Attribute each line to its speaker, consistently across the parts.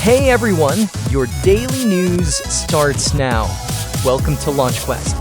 Speaker 1: Hey everyone, your daily news starts now. Welcome to Launch Quest.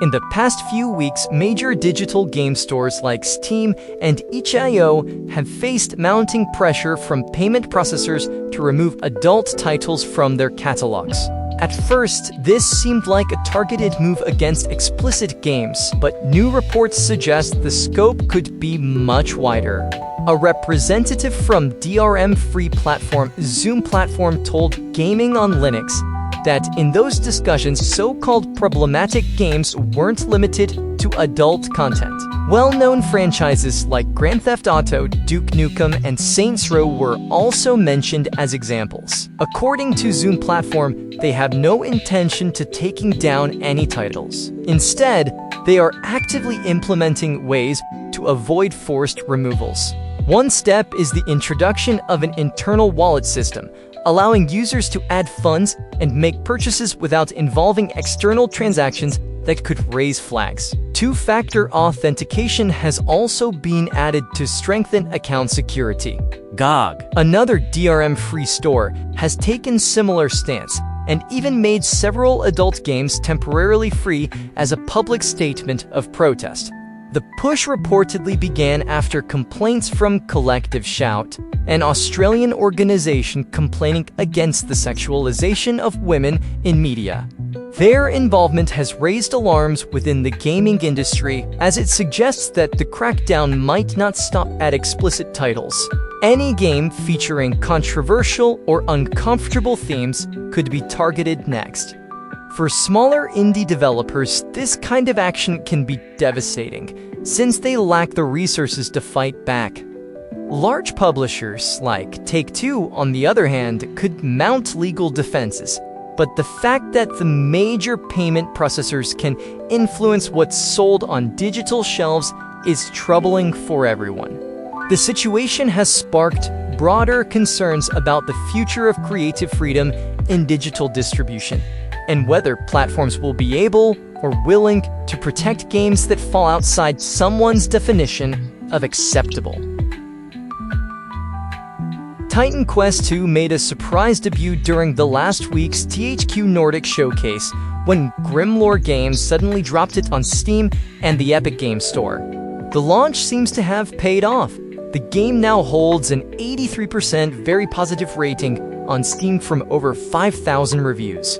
Speaker 1: In the past few weeks, major digital game stores like Steam and itch.io have faced mounting pressure from payment processors to remove adult titles from their catalogs. At first, this seemed like a targeted move against explicit games, but new reports suggest the scope could be much wider. A representative from DRM-free platform Zoom Platform told Gaming on Linux that in those discussions, so-called problematic games weren't limited to adult content. Well-known franchises like Grand Theft Auto, Duke Nukem, and Saints Row were also mentioned as examples. According to Zoom Platform, they have no intention to taking down any titles. Instead, they are actively implementing ways to avoid forced removals. One step is the introduction of an internal wallet system, allowing users to add funds and make purchases without involving external transactions that could raise flags. Two-factor authentication has also been added to strengthen account security. GOG, another DRM-free store, has taken similar stance and even made several adult games temporarily free as a public statement of protest. The push reportedly began after complaints from Collective Shout, an Australian organization complaining against the sexualization of women in media. Their involvement has raised alarms within the gaming industry, as it suggests that the crackdown might not stop at explicit titles. Any game featuring controversial or uncomfortable themes could be targeted next. For smaller indie developers, this kind of action can be devastating, since they lack the resources to fight back. Large publishers, like Take-Two, on the other hand, could mount legal defenses, but the fact that the major payment processors can influence what's sold on digital shelves is troubling for everyone. The situation has sparked broader concerns about the future of creative freedom in digital distribution, and whether platforms will be able or willing to protect games that fall outside someone's definition of acceptable. Titan Quest II made a surprise debut during the last week's THQ Nordic showcase, when Grimlore Games suddenly dropped it on Steam and the Epic Games Store. The launch seems to have paid off. The game now holds an 83% very positive rating on Steam from over 5,000 reviews.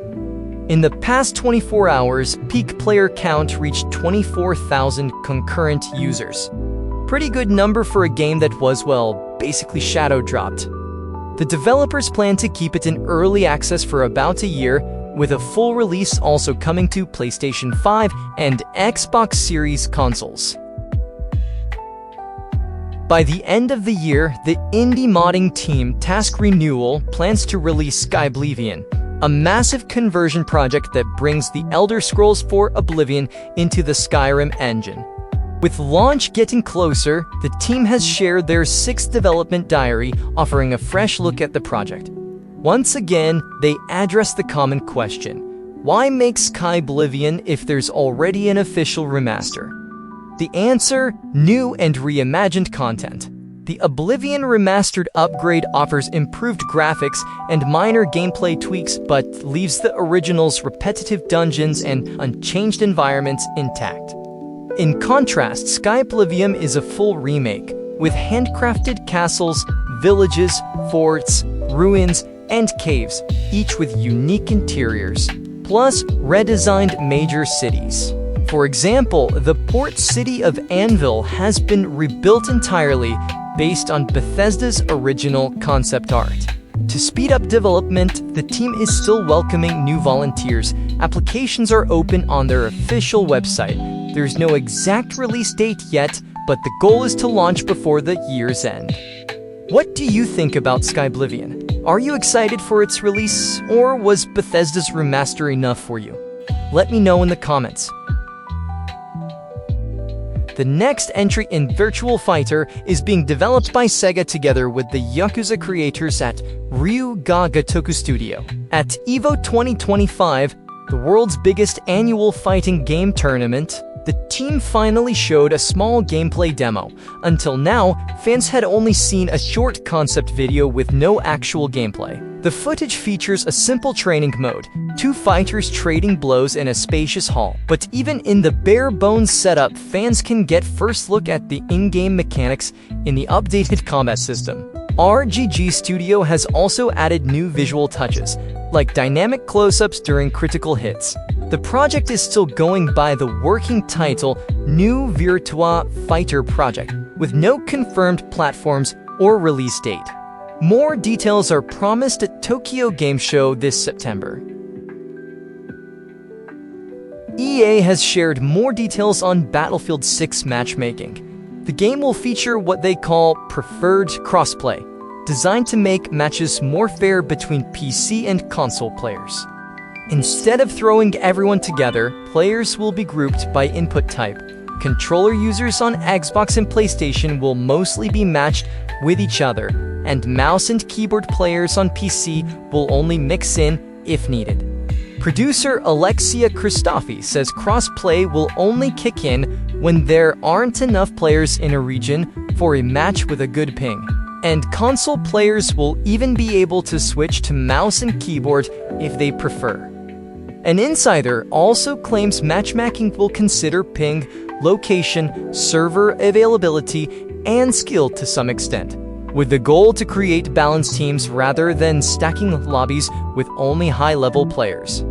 Speaker 1: In the past 24 hours, peak player count reached 24,000 concurrent users. Pretty good number for a game that was, well, basically shadow dropped. The developers plan to keep it in early access for about a year, with a full release also coming to PlayStation 5 and Xbox Series consoles. By the end of the year, the indie modding team Task Renewal plans to release Skyblivion, a massive conversion project that brings the Elder Scrolls IV Oblivion into the Skyrim engine. With launch getting closer, the team has shared their 6th development diary, offering a fresh look at the project. Once again, they address the common question: why make Skyblivion if there's already an official remaster? The answer: new and reimagined content. The Oblivion Remastered upgrade offers improved graphics and minor gameplay tweaks, but leaves the original's repetitive dungeons and unchanged environments intact. In contrast, Skyblivion is a full remake, with handcrafted castles, villages, forts, ruins, and caves, each with unique interiors, plus redesigned major cities. For example, the port city of Anvil has been rebuilt entirely based on Bethesda's original concept art. To speed up development, the team is still welcoming new volunteers. Applications are open on their official website. There's no exact release date yet, but the goal is to launch before the year's end. What do you think about Skyblivion? Are you excited for its release, or was Bethesda's remaster enough for you? Let me know in the comments. The next entry in Virtua Fighter is being developed by Sega together with the Yakuza creators at Ryu Ga Gotoku Studio. At EVO 2025, the world's biggest annual fighting game tournament, the team finally showed a small gameplay demo. Until now, fans had only seen a short concept video with no actual gameplay. The footage features a simple training mode, 2 fighters trading blows in a spacious hall. But even in the bare-bones setup, fans can get first look at the in-game mechanics in the updated combat system. Ryu Ga Gotoku Studio has also added new visual touches, like dynamic close-ups during critical hits. The project is still going by the working title New Virtua Fighter project, with no confirmed platforms or release date. More details are promised at Tokyo Game Show this September. EA has shared more details on Battlefield 6 matchmaking. The game will feature what they call preferred crossplay, designed to make matches more fair between PC and console players. Instead of throwing everyone together, players will be grouped by input type. Controller users on Xbox and PlayStation will mostly be matched with each other, and mouse and keyboard players on PC will only mix in if needed. Producer Alexia Christofi says crossplay will only kick in when there aren't enough players in a region for a match with a good ping. And console players will even be able to switch to mouse and keyboard if they prefer. An insider also claims matchmaking will consider ping, location, server availability, and skill to some extent, with the goal to create balanced teams rather than stacking lobbies with only high-level players.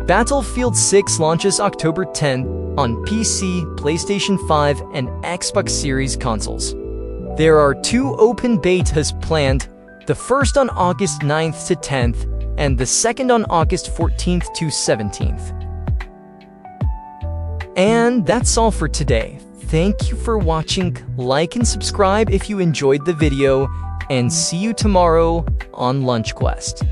Speaker 1: Battlefield 6 launches October 10 on PC, PlayStation 5, and Xbox Series consoles. There are 2 open betas planned, the first on August 9th to 10th, and the second on August 14th to 17th. And that's all for today. Thank you for watching, like and subscribe if you enjoyed the video, and see you tomorrow on Lunch Quest.